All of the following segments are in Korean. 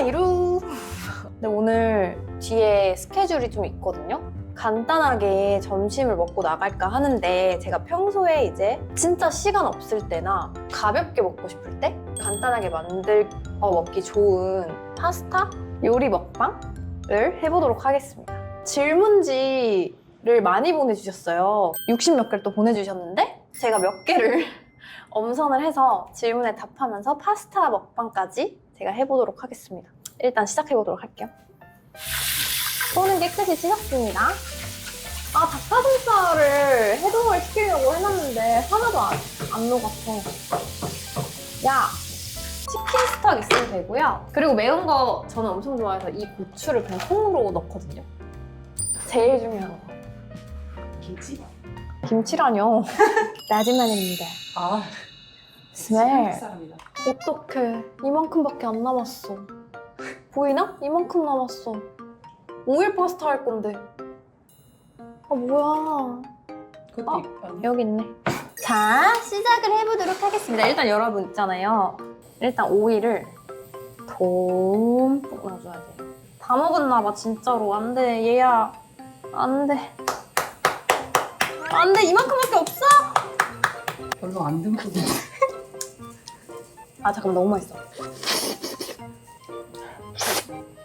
이루. 근데 오늘 뒤에 스케줄이 좀 있거든요. 간단하게 점심을 먹고 나갈까 하는데 제가 평소에 이제 진짜 시간 없을 때나 가볍게 먹고 싶을 때 간단하게 먹기 좋은 파스타 요리 먹방을 해보도록 하겠습니다. 질문지를 많이 보내주셨어요. 60몇 개를 또 보내주셨는데 제가 몇 개를 엄선을 해서 질문에 답하면서 파스타 먹방까지 제가 해보도록 하겠습니다. 일단 시작해보도록 할게요. 손은 깨끗이 씻었습니다. 닭가슴살을 해동을 시키려고 해놨는데 하나도 안 녹았어. 야! 치킨 스톡 있으면 되고요. 그리고 매운 거 저는 엄청 좋아해서 이 고추를 그냥 통으로 넣거든요. 제일 중요한 거. 김치? 김치라뇨. 라지마늘입니다. 스멜. 한국 사람이다. 어떡해. 이만큼밖에 안 남았어. 보이나? 이만큼 남았어. 오일 파스타 할 건데. 뭐야. 그것도 아니야? 여기 있네. 자, 시작을 해보도록 하겠습니다. 일단 여러분 있잖아요. 일단 오일을 듬뿍 넣어줘야 돼요. 다 먹었나 봐, 진짜로. 안 돼, 얘야. 안 돼. 안 돼, 이만큼밖에 없어? 별로 안 듬뿍인데. 잠깐만, 너무 맛있어.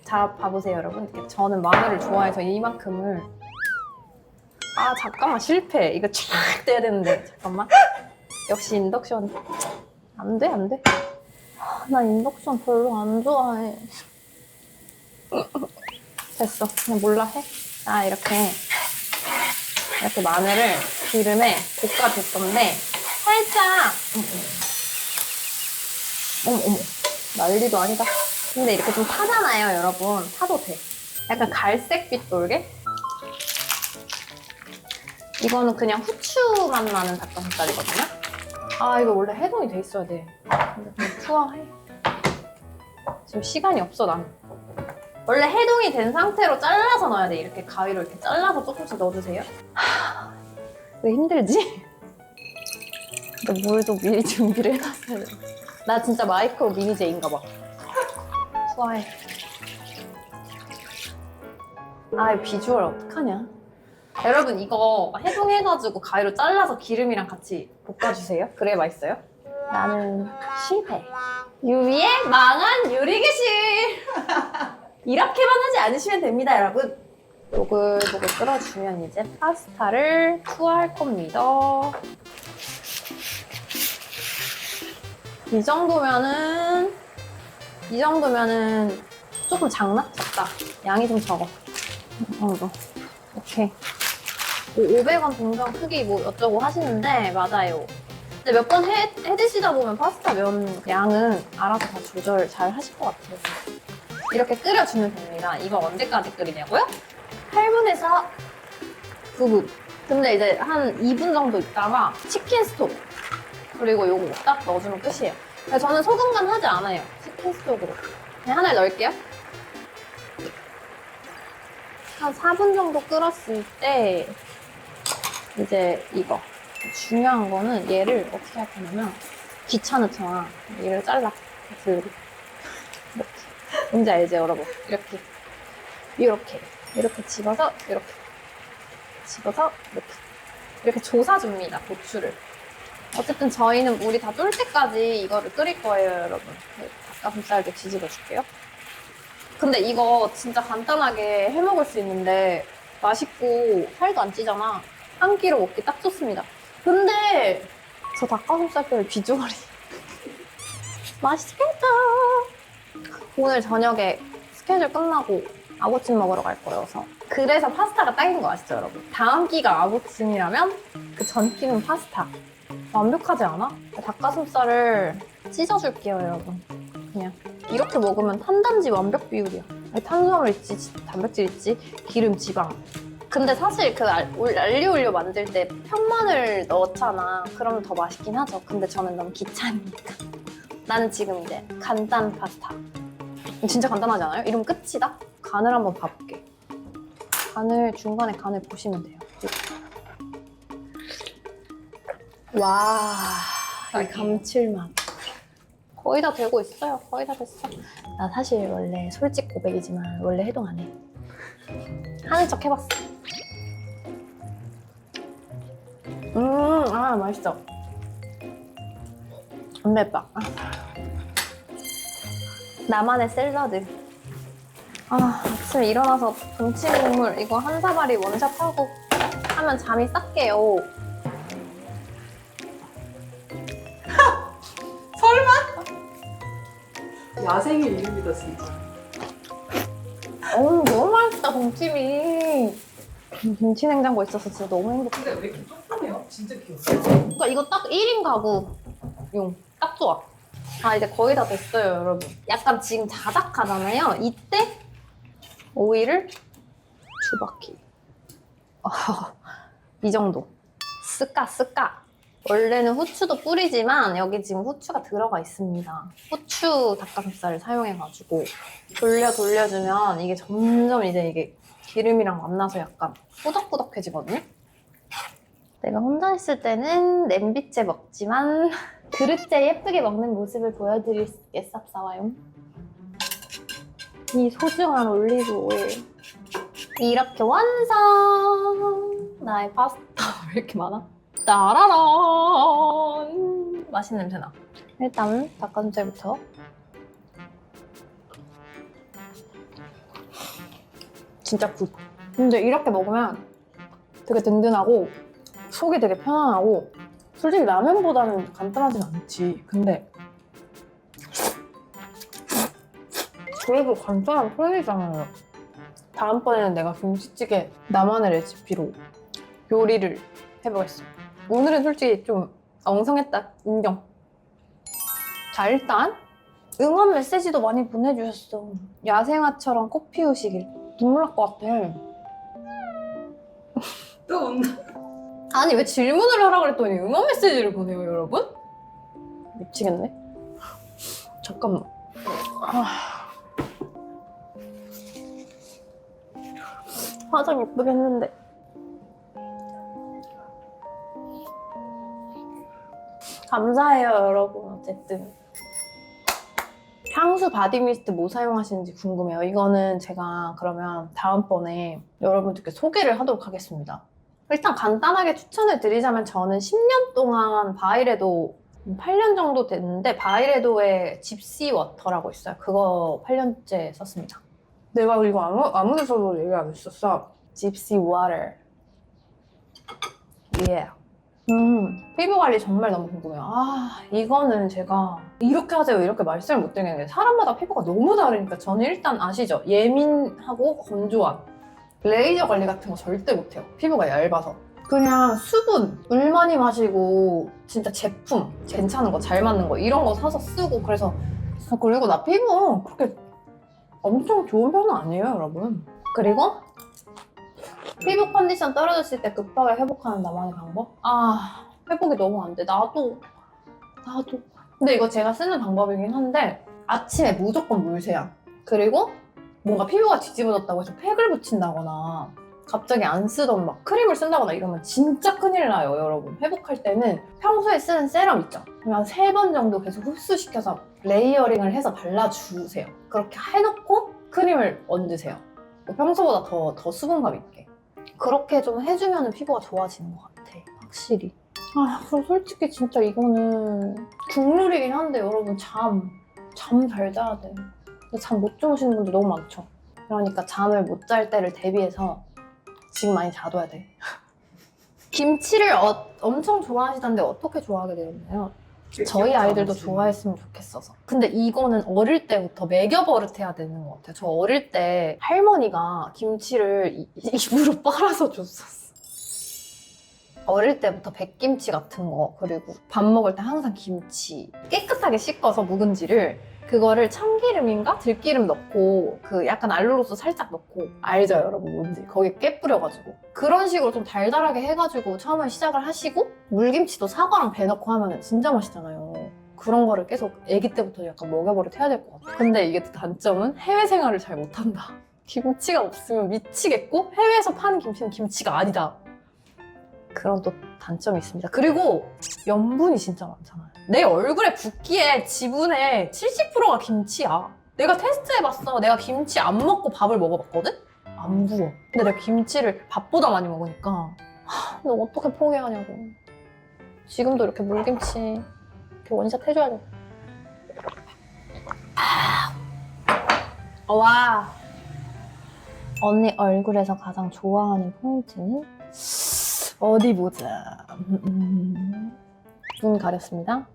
자, 봐보세요, 여러분. 이렇게 저는 마늘을 좋아해서 이만큼을. 잠깐만, 실패. 이거 쫙 떼야 되는데. 잠깐만. 역시 인덕션. 안 돼, 안 돼. 나 인덕션 별로 안 좋아해. 됐어. 그냥 몰라 해. 이렇게 마늘을 기름에 볶아줄 건데 살짝 어머 난리도 아니다. 근데 이렇게 좀 타잖아요, 여러분. 타도 돼. 약간 갈색빛 돌게. 이거는 그냥 후추 맛 나는 닭가슴살이거든요. 이거 원래 해동이 돼 있어야 돼. 근데 그냥 투하해. 지금 시간이 없어, 난. 원래 해동이 된 상태로 잘라서 넣어야 돼. 이렇게 가위로 이렇게 잘라서 조금씩 넣어주세요. 왜 힘들지? 근데 물도 미리 준비를 해놨어야 돼. 나 진짜 마이크로 미니제인가 봐. 투하해. 이 비주얼 어떡하냐? 여러분 이거 해동해가지고 가위로 잘라서 기름이랑 같이 볶아주세요. 그래야 맛있어요. 나는 실패. 유미의 망한 요리교실. 이렇게만 하지 않으시면 됩니다, 여러분. 보글보글 끓어주면 이제 파스타를 투하할 겁니다. 이 정도면은 조금 작나? 작다. 양이 좀 적어. 오케이. 500원 동전 크기 어쩌고 하시는데 맞아요. 근데 몇 번 해드시다 보면 파스타 면 양은 알아서 다 조절 잘 하실 것 같아요. 이렇게 끓여주면 됩니다. 이거 언제까지 끓이냐고요? 8분에서 9분. 근데 이제 한 2분 정도 있다가 치킨 스톡 그리고 요거 딱 넣어주면 끝이에요. 저는 소금 간 하지 않아요. 치킨 스톡으로. 그냥 하나를 넣을게요. 한 4분 정도 끓었을 때 이제 이거 중요한 거는 얘를 어떻게 할 거냐면 귀찮잖아. 얘를 잘라. 이렇게. 뭔지 알지, 여러분? 이렇게 집어서 이렇게 조사줍니다, 고추를. 어쨌든 저희는 물이 다 쫄 때까지 이거를 끓일 거예요, 여러분. 닭가슴살도 뒤집어 줄게요. 근데 이거 진짜 간단하게 해 먹을 수 있는데 맛있고 살도 안 찌잖아. 한 끼로 먹기 딱 좋습니다. 근데 저 닭가슴살뼈의 비주얼이 맛있겠다. 오늘 저녁에 스케줄 끝나고 아구찜 먹으러 갈 거여서 그래서 파스타가 딱인 거 아시죠, 여러분? 다음 끼가 아구찜이라면 그 전 끼는 파스타. 완벽하지 않아? 닭가슴살을 찢어줄게요, 여러분. 그냥 이렇게 먹으면 탄단지 완벽 비율이야. 탄수화물 있지, 단백질 있지, 기름, 지방. 근데 사실 그 알리올리오 만들 때 편마늘 넣잖아. 그러면 더 맛있긴 하죠. 근데 저는 너무 귀찮으니까. 나는 지금 이제 간단 파스타. 진짜 간단하지 않아요? 이러면 끝이다? 간을 한번 봐볼게. 중간에 간을 보시면 돼요. 와, 이 감칠맛. 거의 다 되고 있어요. 거의 다 됐어. 나 사실 원래 솔직 고백이지만 원래 해동 안 해. 하는 척 해봤어. 맛있어. 안 맵다. 나만의 샐러드. 아침에 일어나서 동치 국물 이거 한 사발이 원샷하고 하면 잠이 싹 깨요. 야생의 이름이다 진짜. 너무 맛있다 동치미. 김치 냉장고에 있어서 진짜 너무 행복해. 근데 왜 이렇게 조그매요? 진짜 귀여워. 그러니까 이거 딱 1인 가구용 딱 좋아. 이제 거의 다 됐어요 여러분. 약간 지금 자작하잖아요. 이때 오일을 2바퀴. 이 정도. 쓰까. 원래는 후추도 뿌리지만 여기 지금 후추가 들어가 있습니다. 후추 닭가슴살을 사용해가지고 돌려주면 이게 점점 이제 이게 기름이랑 만나서 약간 꾸덕꾸덕해지거든요? 내가 혼자 있을 때는 냄비째 먹지만 그릇째 예쁘게 먹는 모습을 보여드릴 수 있게 쌉싸와요. 이 소중한 올리브 오일. 이렇게 완성! 나의 파스타 왜 이렇게 많아? 따라란! 맛있는 냄새 나. 일단 닭가슴살부터. 진짜 굿. 근데 이렇게 먹으면 되게 든든하고 속이 되게 편안하고 솔직히 라면보다는 간단하진 않지. 근데 그래도 간단한 편이잖아요. 다음번에는 내가 김치찌개 나만의 레시피로 요리를 해보겠어. 오늘은 솔직히 좀 엉성했다. 인정. 자, 일단 응원 메시지도 많이 보내주셨어. 야생화처럼 꽃 피우시길. 눈물 날 것 같아. 또 온다. 아니 왜 질문을 하라 그랬더니 응원 메시지를 보내요 여러분? 미치겠네. 잠깐만. 화장 예쁘게 했는데. 감사해요 여러분. 어쨌든 향수 바디미스트 뭐 사용하시는지 궁금해요. 이거는 제가 그러면 다음번에 여러분들께 소개를 하도록 하겠습니다. 일단 간단하게 추천을 드리자면 저는 10년 동안 바이레도 8년 정도 됐는데 바이레도의 집시 워터라고 있어요. 그거 8년째 썼습니다. 내가 이거 아무 데서도 얘기 안 했었어. 집시 워터. 예. 피부 관리 정말 너무 궁금해요. 이거는 제가 이렇게 하세요 이렇게 말씀을 못 드리는 게 사람마다 피부가 너무 다르니까 저는 일단 아시죠? 예민하고 건조한 레이저 관리 같은 거 절대 못해요. 피부가 얇아서. 그냥 수분, 물 많이 마시고 진짜 제품 괜찮은 거 잘 맞는 거 이런 거 사서 쓰고 그래서 그리고 나 피부 그렇게 엄청 좋은 편은 아니에요 여러분. 그리고 피부 컨디션 떨어졌을 때 급하게 회복하는 나만의 방법? 회복이 너무 안 돼. 나도. 근데 이거 제가 쓰는 방법이긴 한데 아침에 무조건 물세양. 그리고 뭔가 피부가 뒤집어졌다고 해서 팩을 붙인다거나 갑자기 안 쓰던 막 크림을 쓴다거나 이러면 진짜 큰일 나요 여러분. 회복할 때는 평소에 쓰는 세럼 있죠? 그냥 3번 정도 계속 흡수시켜서 레이어링을 해서 발라주세요. 그렇게 해놓고 크림을 얹으세요. 평소보다 더 수분감 있게. 그렇게 좀 해주면 피부가 좋아지는 것 같아. 확실히. 그럼 솔직히 진짜 이거는 국룰이긴 한데 여러분 잠 잘 자야 돼. 잠 못 주무시는 분들 너무 많죠. 그러니까 잠을 못 잘 때를 대비해서 지금 많이 자둬야 돼. 김치를 엄청 좋아하시던데 어떻게 좋아하게 되었나요? 저희 아이들도 좋아했으면 좋겠어서. 근데 이거는 어릴 때부터 먹여버릇해야 되는 것 같아요. 저 어릴 때 할머니가 김치를 입으로 빨아서 줬었어. 어릴 때부터 백김치 같은 거 그리고 밥 먹을 때 항상 김치 깨끗하게 씻어서 묵은지를 그거를 참기름인가 들기름 넣고 그 약간 알룰로스 살짝 넣고 알죠 여러분 뭔지 거기 깨 뿌려가지고 그런 식으로 좀 달달하게 해가지고 처음에 시작을 하시고 물김치도 사과랑 배 넣고 하면 진짜 맛있잖아요. 그런 거를 계속 아기 때부터 약간 먹여버릇 해야 될 것 같아요. 근데 이게 단점은 해외 생활을 잘 못한다. 김치가 없으면 미치겠고 해외에서 파는 김치는 김치가 아니다. 그런 또 단점이 있습니다. 그리고 염분이 진짜 많잖아요. 내 얼굴에 붓기에 지분의 70%가 김치야. 내가 테스트해봤어. 내가 김치 안 먹고 밥을 먹어봤거든? 안 부어. 근데 내가 김치를 밥보다 많이 먹으니까 너 어떻게 포기하냐고. 지금도 이렇게 물김치 이렇게 원샷 해줘야 돼. 와. 언니 얼굴에서 가장 좋아하는 포인트는? 어디 보자. 눈 가렸습니다.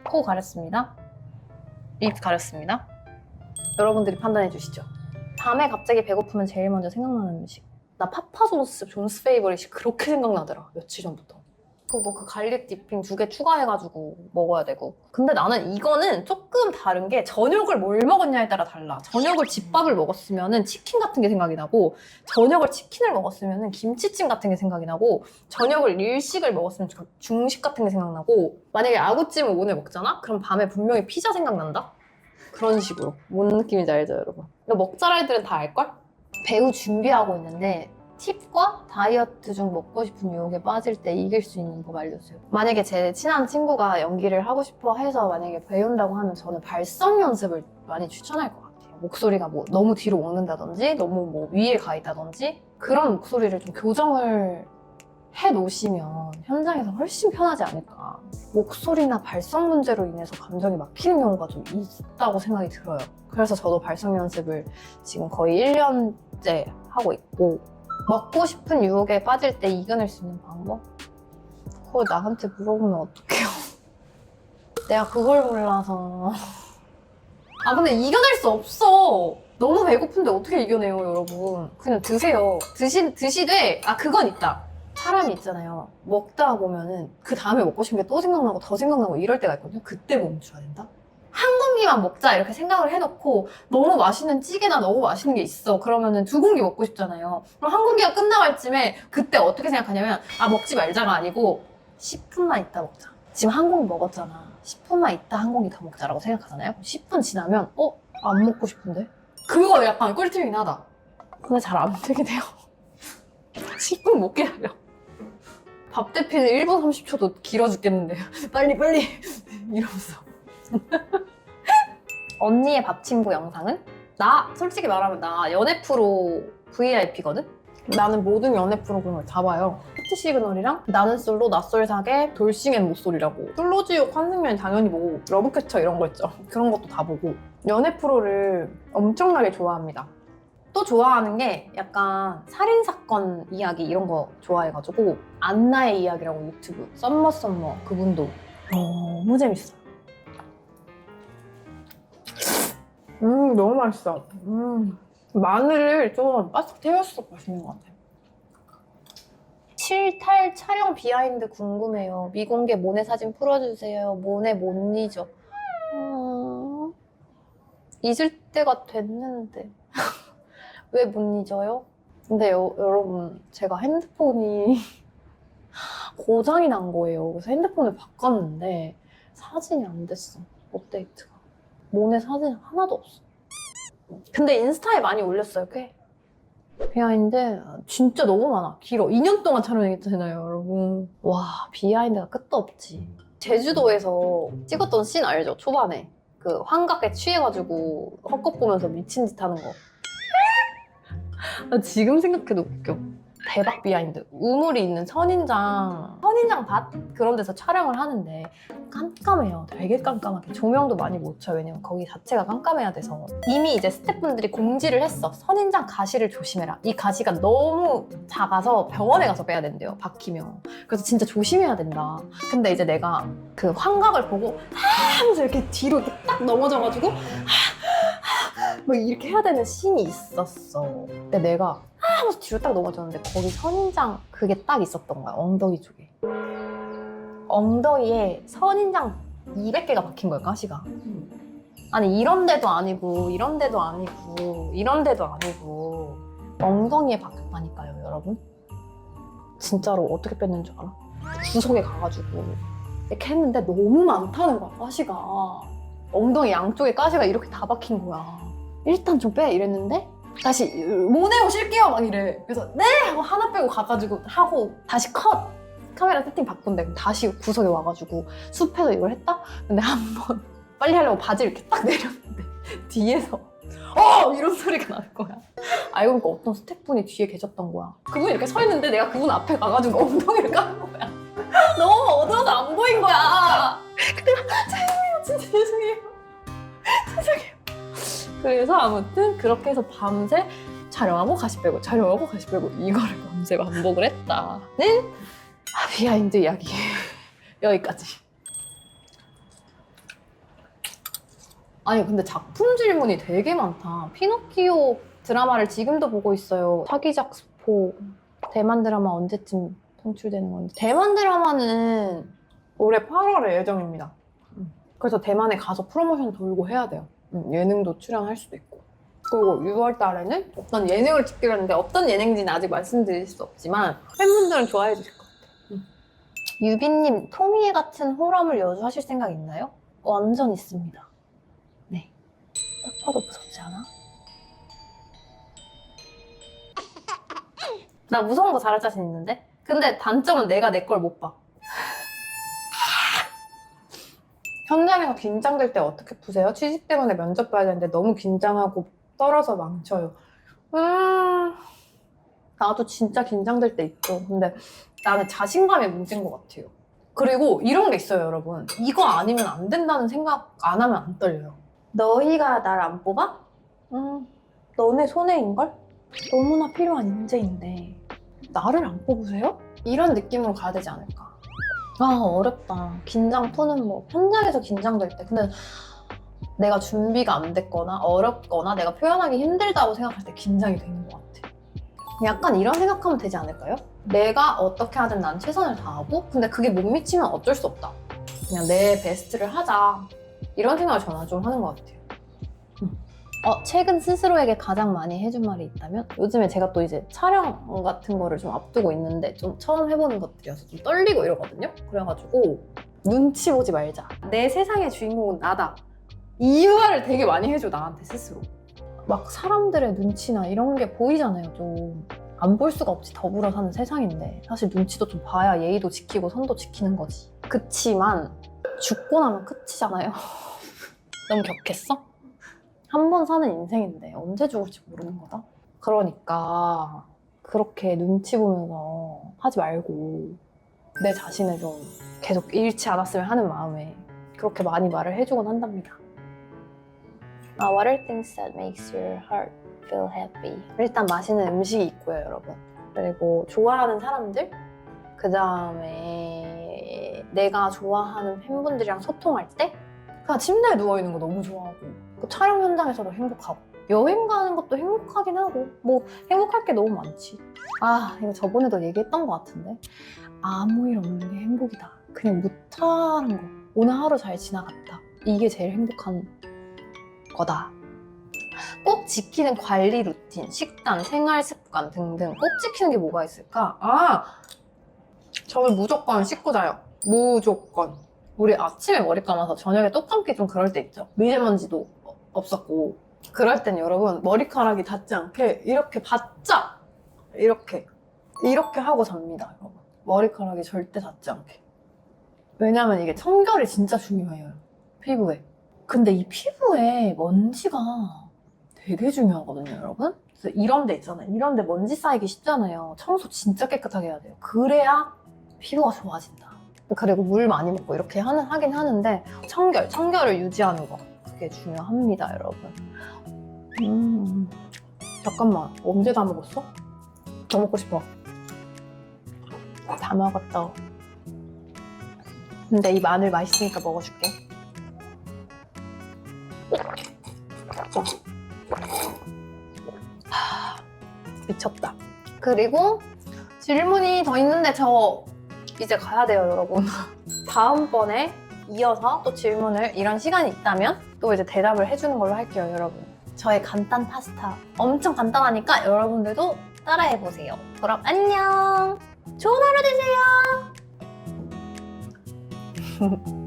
코 가렸습니다. 입 가렸습니다. 여러분들이 판단해 주시죠. 밤에 갑자기 배고프면 제일 먼저 생각나는 음식. 나 파파존스 존스 페이버릿이 그렇게 생각나더라. 며칠 전부터. 그리고 그 갈릭 디핑 2개 추가해가지고 먹어야 되고. 근데 나는 이거는 조금 다른 게 저녁을 뭘 먹었냐에 따라 달라. 저녁을 집밥을 먹었으면 치킨 같은 게 생각이 나고, 저녁을 치킨을 먹었으면 김치찜 같은 게 생각이 나고, 저녁을 일식을 먹었으면 중식 같은 게 생각나고, 만약에 아구찜을 오늘 먹잖아? 그럼 밤에 분명히 피자 생각난다? 그런 식으로. 뭔 느낌인지 알죠, 여러분? 이거 먹자라 애들은 다 알걸? 배우 준비하고 있는데 팁과 다이어트 중 먹고 싶은 유혹에 빠질 때 이길 수 있는 법 알려주세요. 만약에 제 친한 친구가 연기를 하고 싶어 해서 만약에 배운다고 하면 저는 발성 연습을 많이 추천할 것 같아요. 목소리가 뭐 너무 뒤로 먹는다든지 너무 뭐 위에 가 있다든지 그런 목소리를 좀 교정을 해 놓으시면 현장에서 훨씬 편하지 않을까. 목소리나 발성 문제로 인해서 감정이 막히는 경우가 좀 있다고 생각이 들어요. 그래서 저도 발성 연습을 지금 거의 1년째 하고 있고, 먹고 싶은 유혹에 빠질 때 이겨낼 수 있는 방법? 그걸 나한테 물어보면 어떡해요. 내가 그걸 몰라서. 아 근데 이겨낼 수 없어. 너무 배고픈데 어떻게 이겨내요, 여러분. 그냥 드세요. 드시되 그건 있다. 사람이 있잖아요. 먹다 보면은 그 다음에 먹고 싶은 게 또 생각나고 더 생각나고 이럴 때가 있거든요. 그때 멈춰야 된다. 한 공기만 먹자 이렇게 생각을 해놓고 너무 맛있는 찌개나 너무 맛있는 게 있어. 그러면은 2공기 먹고 싶잖아요. 그럼 한 공기가 끝나갈 쯤에 그때 어떻게 생각하냐면 먹지 말자가 아니고 10분만 있다 먹자. 지금 한 공기 먹었잖아. 10분만 있다 한 공기 더 먹자라고 생각하잖아요. 10분 지나면 안 먹고 싶은데? 그거 약간 꿀팁이긴 하다. 근데 잘 안 되긴 해요. 10분 못 기다려. 밥 대피는 1분 30초도 길어 죽겠는데요. 빨리 이러면서. 언니의 밥 친구 영상은? 나 솔직히 말하면 나 연애 프로 VIP거든? 나는 모든 연애 프로그램을 다 봐요. 히트 시그널이랑 나는 솔로, 낯설사계, 돌싱앤 모쏠이라고. 솔로지옥, 환승연애 당연히 보고, 러브캐쳐 이런 거 있죠. 그런 것도 다 보고. 연애 프로를 엄청나게 좋아합니다. 또 좋아하는 게 약간 살인사건 이야기 이런 거 좋아해가지고 안나의 이야기라고 유튜브 썸머 그분도 너무 재밌어요. 너무 맛있어. 마늘을 좀 바싹 태울수록 맛있는 것 같아요. 7탈 촬영 비하인드 궁금해요. 미공개 모네 사진 풀어주세요. 모네 못 잊어. 잊을 때가 됐는데 왜 못 잊어요? 근데 여러분 제가 핸드폰이 고장이 난 거예요. 그래서 핸드폰을 바꿨는데 사진이 안 됐어. 업데이트가. 모네 사진 하나도 없어. 근데 인스타에 많이 올렸어요, 꽤. 비하인드 진짜 너무 많아. 길어. 2년 동안 촬영했잖아요, 여러분. 와, 비하인드가 끝도 없지. 제주도에서 찍었던 씬 알죠? 초반에. 그 환각에 취해가지고 헛것 보면서 미친 짓 하는 거. 지금 생각해도 웃겨. 대박 비하인드. 우물이 있는 선인장 밭 그런 데서 촬영을 하는데 깜깜해요. 되게 깜깜하게. 조명도 많이 못 켜요. 왜냐면 거기 자체가 깜깜해야 돼서. 이미 이제 스태프분들이 공지를 했어. 선인장 가시를 조심해라. 이 가시가 너무 작아서 병원에 가서 빼야 된대요. 박히면. 그래서 진짜 조심해야 된다. 근데 이제 내가 그 환각을 보고 하면서 이렇게 뒤로 이렇게 딱 넘어져가지고 뭐 이렇게 해야 되는 씬이 있었어. 근데 내가 하면서 뒤로 딱 넘어졌는데 거기 선인장 그게 딱 있었던 거야. 엉덩이 쪽에. 엉덩이에 선인장 200개가 박힌 거야, 가시가. 아니 이런 데도 아니고 이런 데도 아니고 이런 데도 아니고 엉덩이에 박혔다니까요, 여러분. 진짜로 어떻게 뺐는 줄 알아? 구석에 가가지고 이렇게 했는데 너무 많다는 거야, 가시가. 엉덩이 양쪽에 가시가 이렇게 다 박힌 거야. 일단 좀 빼 이랬는데 다시 모네오 쉴게요 막 이래. 그래서 네 하고 하나 빼고 가가지고 하고 다시 컷 카메라 세팅 바꾼대. 그럼 다시 구석에 와가지고 숲에서 이걸 했다. 근데 한 번 빨리 하려고 바지를 이렇게 딱 내렸는데 뒤에서 이런 소리가 나는 거야. 알고 보니까 어떤 스태프분이 뒤에 계셨던 거야. 그분이 이렇게 서 있는데 내가 그분 앞에 가가지고 엉덩이를 까는 거야. 너무 어두워서 안 보인 거야. 내가 죄송해요, 진짜 죄송해요. 죄송해요. 그래서 아무튼 그렇게 해서 밤새 촬영하고 다시 빼고 촬영하고 다시 빼고 이거를 밤새 반복을 했다는 비하인드 이야기. 여기까지. 아니 근데 작품 질문이 되게 많다. 피노키오 드라마를 지금도 보고 있어요. 사기작 스포. 대만 드라마 언제쯤 송출되는 건지. 대만 드라마는 올해 8월에 예정입니다. 그래서 대만에 가서 프로모션 돌고 해야 돼요. 예능도 출연할 수도 있고. 그리고 6월 달에는 어떤 예능을 찍기로 했는데 어떤 예능인지는 아직 말씀드릴 수 없지만 팬분들은 좋아해 주실 것 같아요. 유빈님, 토미에 같은 호러물 여주하실 생각 있나요? 완전 있습니다. 네. 딱 봐도 무섭지 않아? 나 무서운 거 잘할 자신 있는데? 근데 단점은 내가 내 걸 못 봐. 현장에서 긴장될 때 어떻게 푸세요? 취직 때문에 면접 봐야 되는데 너무 긴장하고 떨어져 망쳐요. 나도 진짜 긴장될 때 있죠. 근데 나는 자신감의 문제인 것 같아요. 그리고 이런 게 있어요, 여러분. 이거 아니면 안 된다는 생각 안 하면 안 떨려요. 너희가 날 안 뽑아? 너네 손해인걸? 너무나 필요한 인재인데 나를 안 뽑으세요? 이런 느낌으로 가야 되지 않을까? 아, 어렵다. 긴장 푸는 뭐 현장에서 긴장될 때. 근데 내가 준비가 안 됐거나 어렵거나 내가 표현하기 힘들다고 생각할 때 긴장이 되는 것 같아. 약간 이런 생각하면 되지 않을까요? 내가 어떻게 하든 난 최선을 다하고 근데 그게 못 미치면 어쩔 수 없다. 그냥 내 베스트를 하자. 이런 생각을 저는 좀 하는 것 같아요. 최근 스스로에게 가장 많이 해준 말이 있다면? 요즘에 제가 또 이제 촬영 같은 거를 좀 앞두고 있는데 좀 처음 해보는 것들이어서 좀 떨리고 이러거든요? 그래가지고 눈치 보지 말자. 내 세상의 주인공은 나다. 이 말을 되게 많이 해줘, 나한테 스스로. 막 사람들의 눈치나 이런 게 보이잖아요, 좀. 안 볼 수가 없지, 더불어 사는 세상인데. 사실 눈치도 좀 봐야 예의도 지키고 선도 지키는 거지. 그치만 죽고 나면 끝이잖아요. 너무 격했어? 한 번 사는 인생인데 언제 죽을지 모르는 거다? 그러니까 그렇게 눈치 보면서 하지 말고 내 자신을 좀 계속 잃지 않았으면 하는 마음에 그렇게 많이 말을 해주곤 한답니다. What are things that makes your heart feel happy? 일단 맛있는 음식이 있고요, 여러분. 그리고 좋아하는 사람들? 그 다음에 내가 좋아하는 팬분들이랑 소통할 때? 그냥 침대에 누워있는 거 너무 좋아하고 촬영 현장에서도 행복하고 여행 가는 것도 행복하긴 하고 뭐 행복할 게 너무 많지. 이거 저번에도 얘기했던 것 같은데 아무 일 없는 게 행복이다. 그냥 못하는 거 오늘 하루 잘 지나갔다. 이게 제일 행복한 거다. 꼭 지키는 관리 루틴, 식단, 생활 습관 등등 꼭 지키는 게 뭐가 있을까? 저는 무조건 씻고 자요. 무조건. 우리 아침에 머리 감아서 저녁에 또 감기 좀 그럴 때 있죠. 미세먼지도 없었고 그럴 땐 여러분 머리카락이 닿지 않게 이렇게 바짝 이렇게 하고 잡니다, 여러분. 머리카락이 절대 닿지 않게. 왜냐면 이게 청결이 진짜 중요해요, 피부에. 근데 이 피부에 먼지가 되게 중요하거든요, 여러분. 그래서 이런 데 있잖아요. 이런 데 먼지 쌓이기 쉽잖아요. 청소 진짜 깨끗하게 해야 돼요. 그래야 피부가 좋아진다. 그리고 물 많이 먹고 이렇게 하긴 하는데 청결을 유지하는 거 그게 중요합니다, 여러분. 잠깐만, 언제 다 먹었어? 더 먹고 싶어. 다 먹었다. 근데 이 마늘 맛있으니까 먹어줄게. 미쳤다. 그리고 질문이 더 있는데 저 이제 가야 돼요, 여러분. 다음번에 이어서 또 질문을 이런 시간이 있다면 또 이제 대답을 해주는 걸로 할게요, 여러분. 저의 간단 파스타 엄청 간단하니까 여러분들도 따라해보세요. 그럼 안녕! 좋은 하루 되세요!